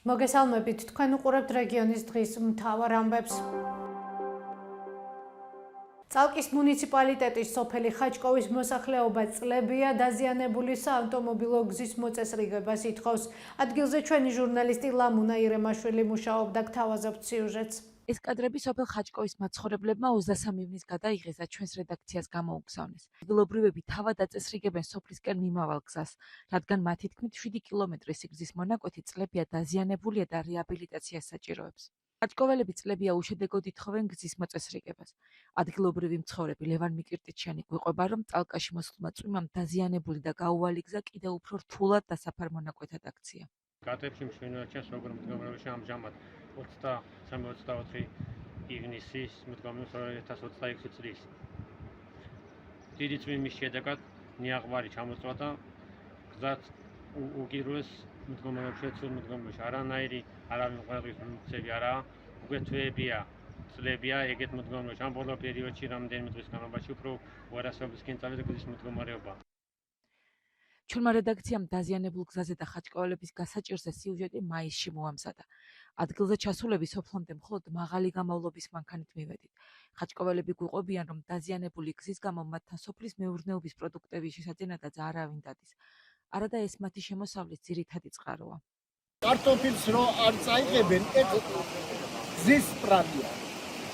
მოგესალმებით, თქვენ უყურებთ რეგიონის დღის მთავარ ამბებს. წალკის მუნიციპალიტეტის სოფელი ხაჭკოვის მოსახლეობა წლებია დაზიანებული საავტომობილო გზის მოწესრიგებას ითხოვს. ადგილზე ჩვენი ჟურნალისტი ლამუნა ირემაშვილი მუშაობდა, გთავაზობთ სიუჟეტს. ეს კადრები სოფელ ხაჭკოვის მაცხოვრებლებმა 23 ივნის გადაიღეს და ჩვენს რედაქციას გამოუგზავნეს. ადგილობრივები თავად აწესრიგებენ სოფლისკენ მიმავალ გზას, რადგან მათი თქმით 7 კილომეტრის სიგრძის მონაკვეთი წლებია დაზიანებულია და რეაბილიტაციას საჭიროებს. ხაჭკოველები წლებია უშედეგოდ ითხოვენ გზის მოწესრიგებას. ადგილობრივი მცხოვრები ლევან მიკირტიჩიანი გვიყვება, რომ წალკაში მოსულმა წვიმამ დაზიანებული და გაუვალი გზა კიდევ უფრო რთულად დასაფარ მონაკვეთად აქცია. კადრებში მშვენივრად როგორ მდგომარეობაში ამჟამად 23-24 ივნისის მდგომარეობის 2026 წლის. დიდი წვიმის შედეგად ნიაღვარი ჩამოწვა და გზაც უგირუეს მდგომარეობაშია ცუდ მდგომარეობაში. არანაირი არავინ ყველგის მიწები არაა, უკვე თვეებია, წლებია ეგეთ მდგომარეობაში. ამ ბოლო პერიოდში რამდენიმე დღის განმავლობაში უფრო უარასობისკენ წავიდა გზის მდგომარეობა. ჩვენმა რედაქციამ დაზიანებულ გზაზე და ხაჭკოველების გასაჭირზე სიუჟეტი მაისში მოამზადა. ადგილზე ჩასულები სოფლამდე მხოლოდ მაღალი გამოვლობის მანქანით მივედით. ხაჭკოველები გვიყვებიან, რომ დაზიანებული გზის გამო მათთან სოფლის მეურნეობის პროდუქტების შესაძენადაც არავინ დადის. არადა ეს მათი შემოსავლის ძირითადი წყაროა. კარტოფილს რო არ წაიღებენ, ეს გზის პრაბლემაა.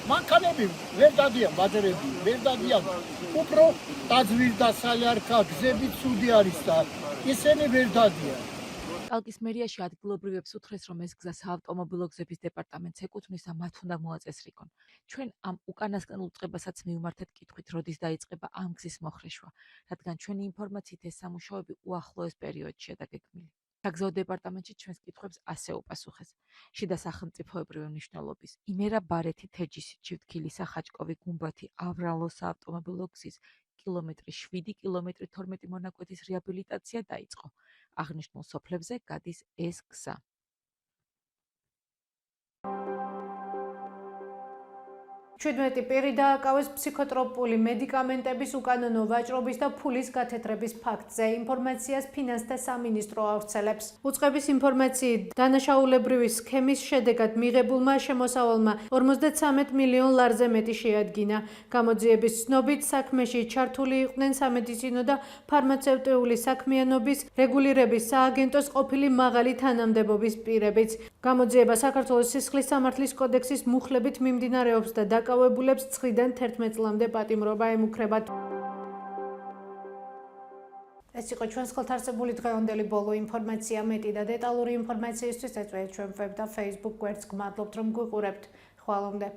მანქანები ვერ დადიან, ბაძრები ვერ დადიან. უფრო დაძვირდასალარქა გზები ცუდი არის და ისინი ვერ დადიან. წალკის მერიაში ადგილობრივებს უთხრეს, რომ ეს გზა საავტომობილო გზების დეპარტამენტს ეკუთვნის და მათ უნდა მოაწესრიგონ. ჩვენ ამ უკანასკნელ უწყებასაც მივმართეთ კითხვით, როდის დაიწყება ამ გზის მოხრეშვა, რადგან ჩვენი ინფორმაციით ეს სამუშაოები უახლოეს პერიოდშია დაგეგმილი. საგზაო დეპარტამენტში ჩვენს კითხვებს ასე უპასუხეს. შიდა სახელმწიფოებრივი მნიშვნელობის იმერა ბარეთი თეჯისი ჩივთქილისა ხაჭკოვი გუმბათი ავრალო საავტომობილო გზის კილომეტრი 7 კილომეტრი 12 მონაკვეთის რეაბილიტაცია დაიწყო. აღნიშნულ სოფლებზე გადის ეს გზა. ჩვიდმეტი პირი დააკავეს ფსიქოტროპული მედიკამენტების უკანონო ვაჭრობის და ფულის გათეთრების ფაქტზე. ინფორმაციას ფინანსთა სამინისტრო ავრცელებს. უწყების ინფორმაციით, დანაშაულებრივი სქემის შედეგად მიღებულმა შემოსავალმა 53 მილიონ ლარზე მეტი შეადგინა. გამოძიების ცნობით, საქმეში ჩართული იყვნენ სამედიცინო და ფარმაცევტიული საქმიანობის რეგულირების სააგენტოს ყოფილი მაღალი თანამდებობის პირებიც. გამოძიება საქართველოს სისხლის სამართლის კოდექსის მუხლებით მიმდინარეობს და დაკავებულებს 9-დან 11 წლამდე პატიმრობა ემუქრებათ. ეს იყო ჩვენს ხელთ არსებული დღევანდელი ბოლო ინფორმაცია. მეტი და დეტალური ინფორმაციისთვის ეწვიეთ ჩვენ ვებ და Facebook გვერდს. გმადლობთ, რომ გვიყურებთ. ხვალამდე.